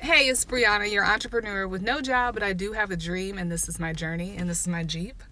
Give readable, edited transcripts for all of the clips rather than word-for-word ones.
Hey, it's Brianna, your entrepreneur with no job, but I do have a dream, and this is my journey, and this is my Jeep.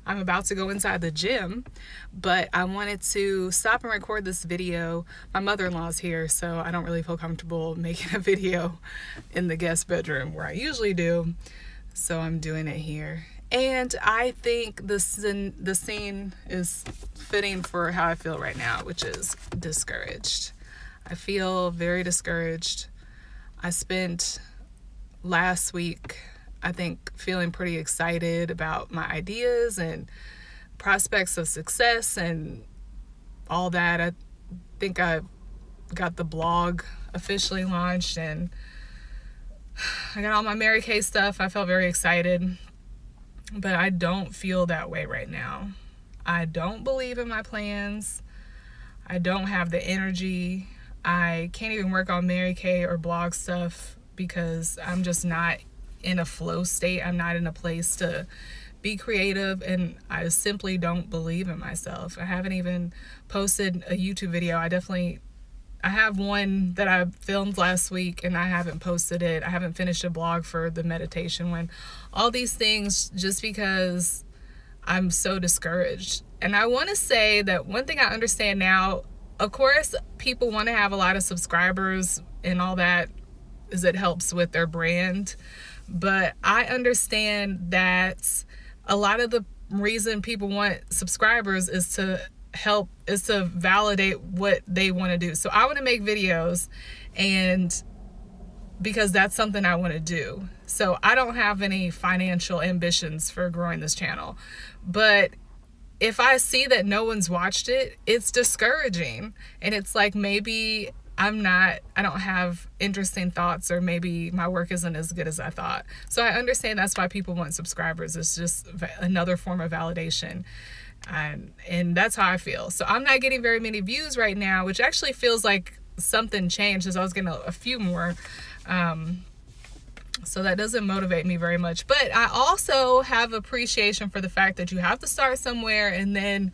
I'm about to go inside the gym, but I wanted to stop and record this video. My mother-in-law's here, so I don't really feel comfortable making a video in the guest bedroom where I usually do, so I'm doing it here. And I think the scene is fitting for how I feel right now, which is discouraged. I feel very discouraged. I spent last week, I think, feeling pretty excited about my ideas and prospects of success and all that. I think I got the blog officially launched and I got all my Mary Kay stuff. I felt very excited, but I don't feel that way right now. I don't believe in my plans. I don't have the energy. I can't even work on Mary Kay or blog stuff because I'm just not in a flow state. I'm not in a place to be creative, and I simply don't believe in myself. I haven't even posted a YouTube video. I have one that I filmed last week and I haven't posted it. I haven't finished a blog for the meditation one. All these things just because I'm so discouraged. And I want to say that one thing I understand now, of course, people want to have a lot of subscribers and all that, is it helps with their brand. But I understand that a lot of the reason people want subscribers is to validate what they want to do. So I want to make videos, and because that's something I want to do. So I don't have any financial ambitions for growing this channel. But if I see that no one's watched it, it's discouraging. And it's like, maybe I don't have interesting thoughts, or maybe my work isn't as good as I thought. So I understand that's why people want subscribers. It's just another form of validation. And that's how I feel. So I'm not getting very many views right now, which actually feels like something changed, as I was getting a few more. So that doesn't motivate me very much. But I also have appreciation for the fact that you have to start somewhere and then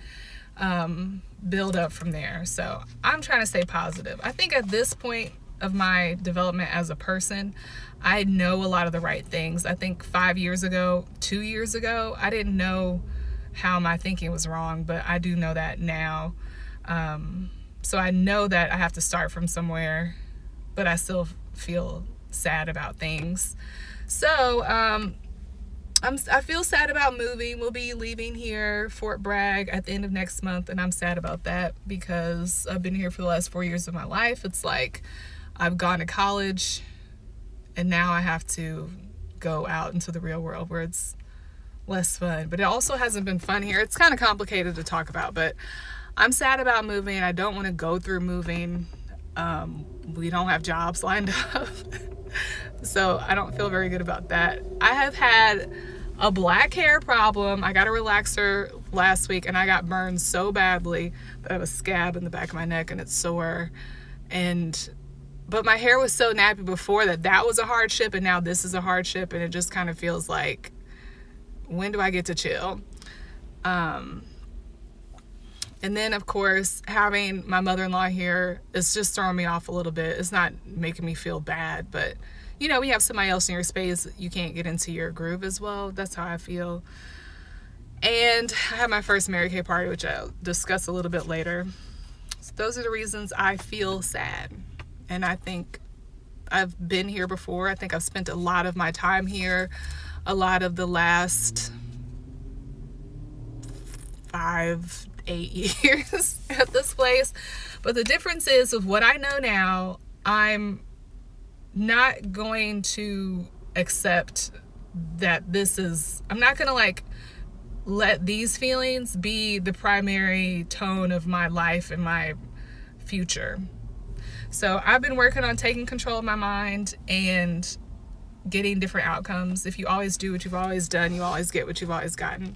build up from there. So I'm trying to stay positive. I think at this point of my development as a person, I know a lot of the right things. I think 2 years ago, I didn't know how my thinking was wrong, but I do know that now. So I know that I have to start from somewhere, but I still feel sad about things. So I feel sad about moving. We'll be leaving here, Fort Bragg, at the end of next month, and I'm sad about that because I've been here for the last 4 years of my life. It's like I've gone to college and now I have to go out into the real world where it's less fun. But it also hasn't been fun here. It's kind of complicated to talk about, but I'm sad about moving. I don't want to go through moving. We don't have jobs lined up. So I don't feel very good about that. I have had a black hair problem. I got a relaxer last week and I got burned so badly that I have a scab in the back of my neck and it's sore. But my hair was so nappy before that was a hardship, and now this is a hardship, and it just kind of feels like, when do I get to chill? And then, of course, having my mother-in-law here is just throwing me off a little bit. It's not making me feel bad, but, we have somebody else in your space, you can't get into your groove as well. That's how I feel. And I had my first Mary Kay party, which I'll discuss a little bit later. So those are the reasons I feel sad. And I think I've been here before. I think I've spent a lot of my time here, a lot of the last 5, 8 years at this place. But the difference is, with what I know now, I'm not going to accept that I'm not going to let these feelings be the primary tone of my life and my future. So I've been working on taking control of my mind and getting different outcomes. If you always do what you've always done, you always get what you've always gotten.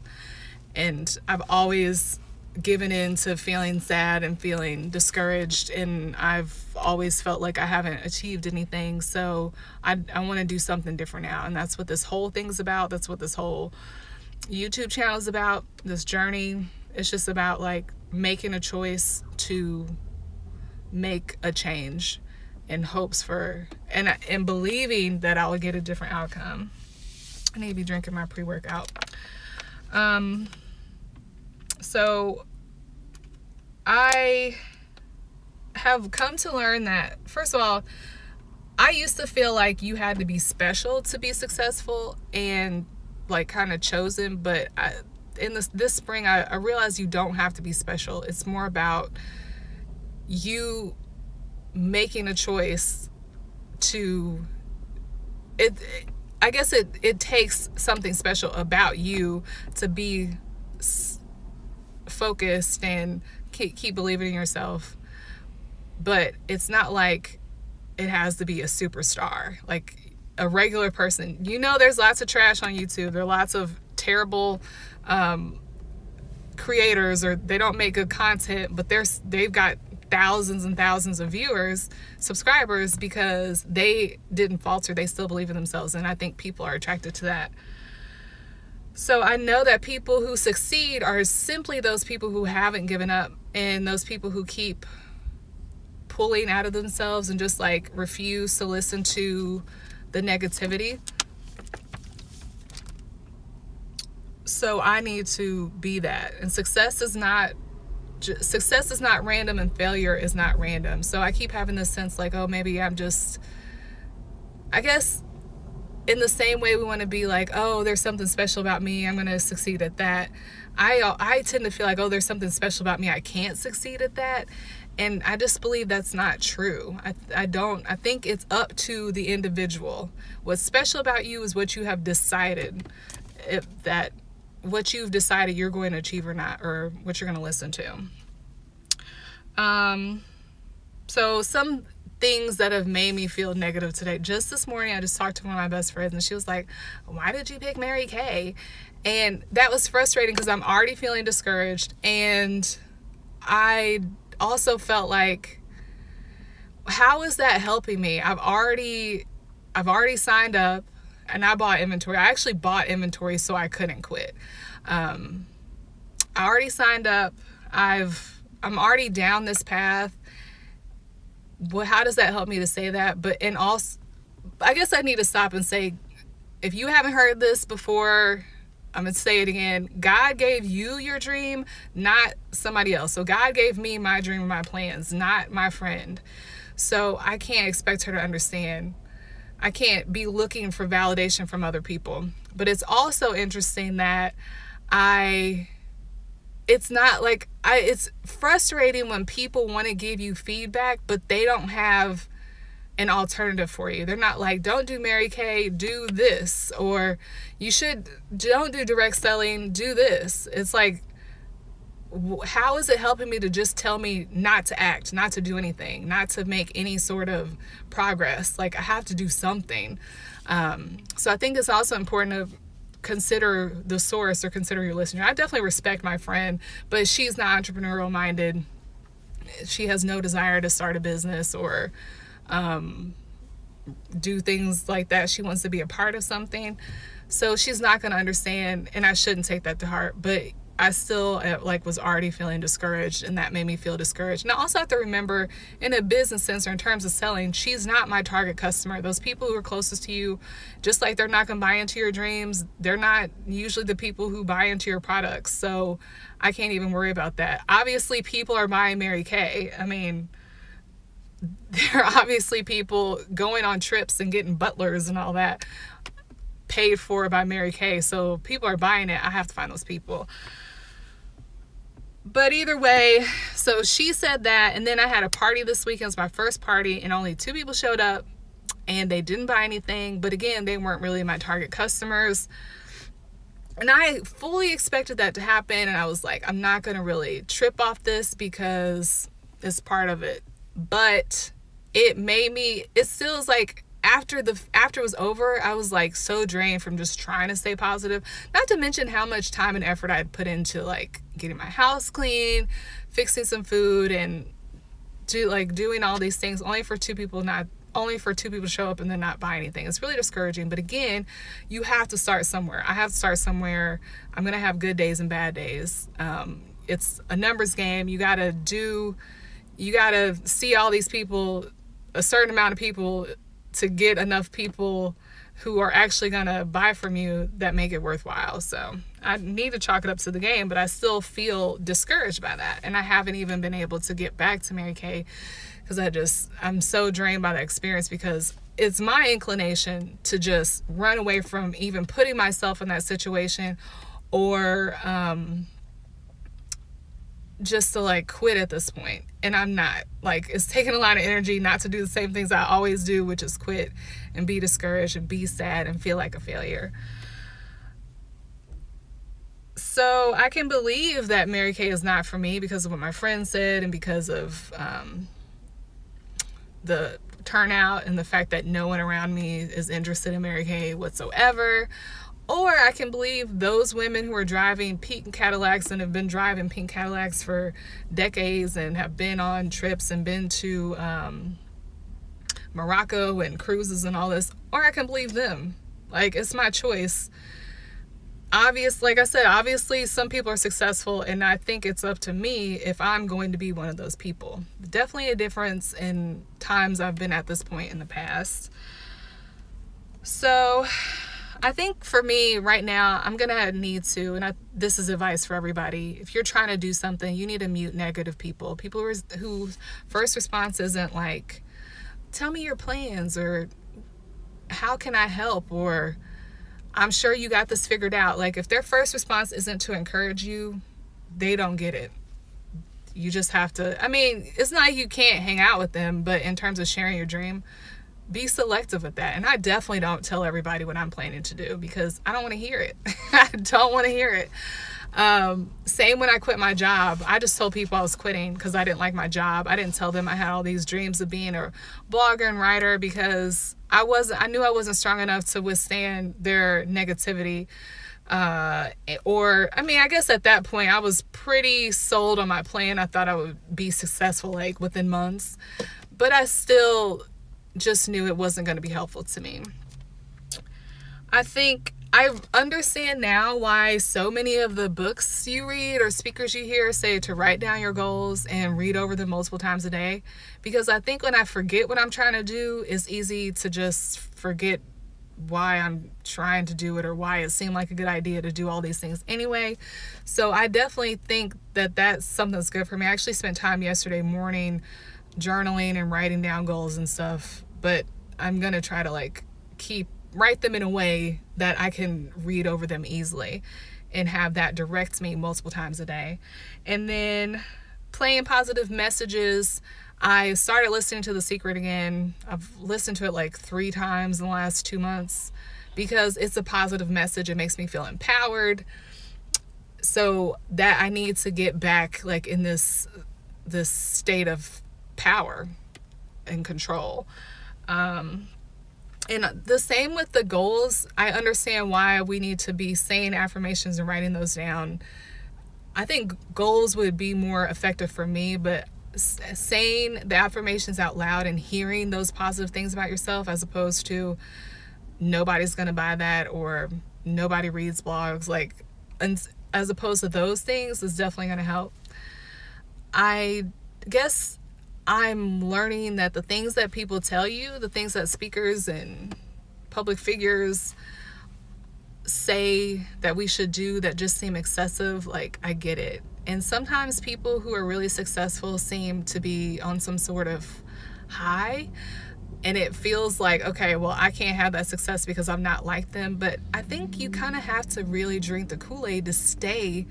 And I've always given in to feeling sad and feeling discouraged, and I've always felt like I haven't achieved anything. So I want to do something different now, and that's what this whole thing's about. That's what this whole YouTube channel is about, this journey. It's just about making a choice to make a change in hopes for, and believing that I will get a different outcome. I need to be drinking my pre-workout. So I have come to learn that, first of all, I used to feel like you had to be special to be successful and like kind of chosen, but in this spring I realized you don't have to be special. It's more about you making a choice to I guess it takes something special about you to be focused and keep believing in yourself. But it's not like it has to be a superstar, like a regular person. There's lots of trash on YouTube. There are lots of terrible creators, or they don't make good content, but they've got thousands and thousands of viewers, subscribers, because they didn't falter. They still believe in themselves, and I think people are attracted to that. So I know that people who succeed are simply those people who haven't given up, and those people who keep pulling out of themselves and just like refuse to listen to the negativity. So I need to be that. And success is not random, and failure is not random. So I keep having this sense like, oh, maybe I'm just, I guess in the same way we want to be like, oh, there's something special about me, I'm going to succeed at that. I tend to feel like, oh, there's something special about me, I can't succeed at that. And I just believe that's not true. I think it's up to the individual. What's special about you is what you have decided, what you've decided you're going to achieve or not, or what you're going to listen to. So some things that have made me feel negative today. Just this morning, I just talked to one of my best friends, and she was like, why did you pick Mary Kay? And that was frustrating because I'm already feeling discouraged. And I also felt like, how is that helping me? I've already signed up, and I bought inventory. I actually bought inventory so I couldn't quit. I already signed up. I'm already down this path. Well, how does that help me to say that? And also, I guess I need to stop and say, if you haven't heard this before, I'm going to say it again. God gave you your dream, not somebody else. So God gave me my dream and my plans, not my friend. So I can't expect her to understand. I can't be looking for validation from other people. But it's also interesting that it's frustrating when people want to give you feedback, but they don't have an alternative for you. They're not like, don't do Mary Kay, do this, or don't do direct selling, do this. It's like, how is it helping me to just tell me not to act, not to do anything, not to make any sort of progress? Like, I have to do something. So I think it's also important to consider the source, or consider your listener. I definitely respect my friend, but she's not entrepreneurial minded. She has no desire to start a business or do things like that. She wants to be a part of something. So she's not going to understand, and I shouldn't take that to heart. But I still was already feeling discouraged, and that made me feel discouraged. And I also have to remember, in a business sense or in terms of selling, she's not my target customer. Those people who are closest to you, just like they're not going to buy into your dreams, they're not usually the people who buy into your products. So I can't even worry about that. Obviously, people are buying Mary Kay. I mean, there are obviously people going on trips and getting butlers and all that paid for by Mary Kay. So people are buying it. I have to find those people. But either way, so she said that, and then I had a party this weekend. It was my first party, and only 2 people showed up, and they didn't buy anything. But again, they weren't really my target customers. And I fully expected that to happen, and I was like, I'm not going to really trip off this because it's part of it. But it still is like, after it was over, I was like so drained from just trying to stay positive. Not to mention how much time and effort I had put into like getting my house clean, fixing some food, and doing all these things only for 2 people to show up and then not buy anything. It's really discouraging. But again, you have to start somewhere. I have to start somewhere. I'm gonna have good days and bad days. It's a numbers game. You gotta see all these people a certain amount of people to get enough people who are actually going to buy from you that make it worthwhile. So I need to chalk it up to the game, but I still feel discouraged by that. And I haven't even been able to get back to Mary Kay because I'm so drained by the experience, because it's my inclination to just run away from even putting myself in that situation, or just to like quit at this point. And I'm not. Like, it's taking a lot of energy not to do the same things I always do, which is quit and be discouraged and be sad and feel like a failure. So I can believe that Mary Kay is not for me because of what my friend said, and because of the turnout and the fact that no one around me is interested in Mary Kay whatsoever. Or I can believe those women who are driving pink Cadillacs and have been driving pink Cadillacs for decades and have been on trips and been to Morocco and cruises and all this. Or I can believe them. Like, it's my choice. Like I said, obviously some people are successful, and I think it's up to me if I'm going to be one of those people. Definitely a difference in times I've been at this point in the past. So I think for me right now, I'm going to need to, and this is advice for everybody. If you're trying to do something, you need to mute negative people. People whose first response isn't like, tell me your plans, or how can I help, or I'm sure you got this figured out. Like, if their first response isn't to encourage you, they don't get it. You just have to, I mean, it's not like you can't hang out with them, but in terms of sharing your dream, be selective with that. And I definitely don't tell everybody what I'm planning to do, because I don't want to hear it. I don't want to hear it. Same when I quit my job. I just told people I was quitting because I didn't like my job. I didn't tell them I had all these dreams of being a blogger and writer, because I knew I wasn't strong enough to withstand their negativity. I guess at that point I was pretty sold on my plan. I thought I would be successful like within months, but I still just knew it wasn't going to be helpful to me. I think I understand now why so many of the books you read or speakers you hear say to write down your goals and read over them multiple times a day. Because I think when I forget what I'm trying to do, it's easy to just forget why I'm trying to do it, or why it seemed like a good idea to do all these things anyway. So I definitely think that that's something that's good for me. I actually spent time yesterday morning journaling and writing down goals and stuff, but I'm going to try to write them in a way that I can read over them easily and have that direct me multiple times a day. And then playing positive messages. I started listening to The Secret again. I've listened to it like 3 times in the last 2 months because it's a positive message. It makes me feel empowered. So that I need to get back like in this state of power and control. And the same with the goals. I understand why we need to be saying affirmations and writing those down. I think goals would be more effective for me, but saying the affirmations out loud and hearing those positive things about yourself, as opposed to nobody's going to buy that or nobody reads blogs, as opposed to those things, is definitely going to help. I guess I'm learning that the things that people tell you, the things that speakers and public figures say that we should do that just seem excessive, like, I get it. And sometimes people who are really successful seem to be on some sort of high, and it feels like, okay, well, I can't have that success because I'm not like them. But I think you kind of have to really drink the Kool-Aid to stay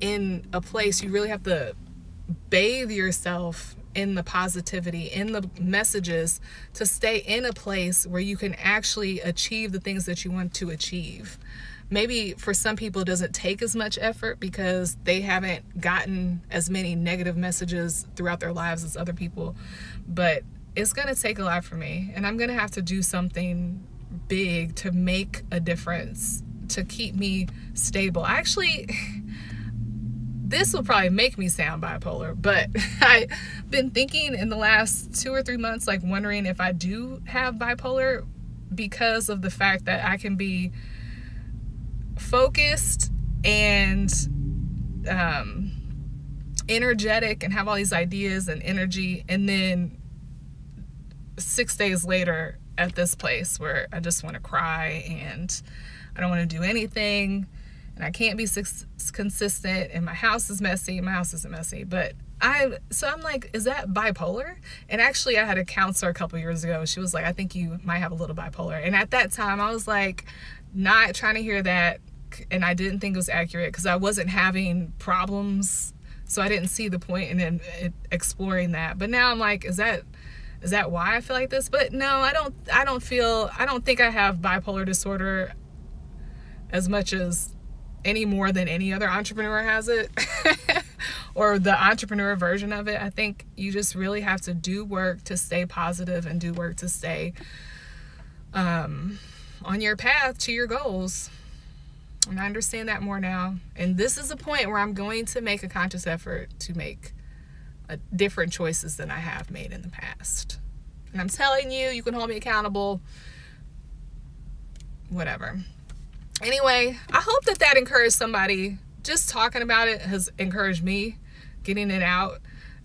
in a place. You really have to bathe yourself in the positivity, in the messages, to stay in a place where you can actually achieve the things that you want to achieve. Maybe for some people it doesn't take as much effort because they haven't gotten as many negative messages throughout their lives as other people, but it's going to take a lot for me, and I'm going to have to do something big to make a difference, to keep me stable. Actually, this will probably make me sound bipolar, but I've been thinking in the last 2 or 3 months, wondering if I do have bipolar, because of the fact that I can be focused and energetic and have all these ideas and energy, and then 6 days later at this place where I just want to cry and I don't want to do anything and I can't be consistent and my house is messy. My house isn't messy, but I'm like, is that bipolar? And actually I had a counselor a couple years ago. She was like, I think you might have a little bipolar. And at that time I was like, not trying to hear that. And I didn't think it was accurate because I wasn't having problems. So I didn't see the point in exploring that. But now I'm like, is that why I feel like this? But no, I don't think I have bipolar disorder as much as any more than any other entrepreneur has it. Or the entrepreneur version of it. I think you just really have to do work to stay positive and do work to stay on your path to your goals. And I understand that more now. And this is a point where I'm going to make a conscious effort to make different choices than I have made in the past. And I'm telling you, you can hold me accountable. Whatever. Anyway, I hope that encouraged somebody. Just talking about it has encouraged me, getting it out.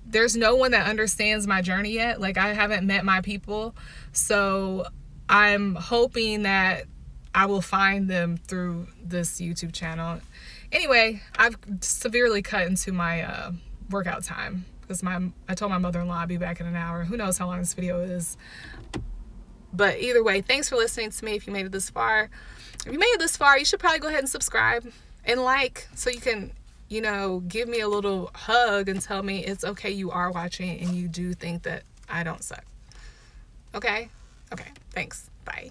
There's no one that understands my journey yet. Like, I haven't met my people. So I'm hoping that I will find them through this YouTube channel. Anyway, I've severely cut into my workout time because I told my mother-in-law I'd be back in an hour. Who knows how long this video is. But either way, thanks for listening to me. If you made it this far, you should probably go ahead and subscribe and like, so you can, give me a little hug and tell me it's okay, you are watching and you do think that I don't suck. Okay? Okay, thanks. Bye.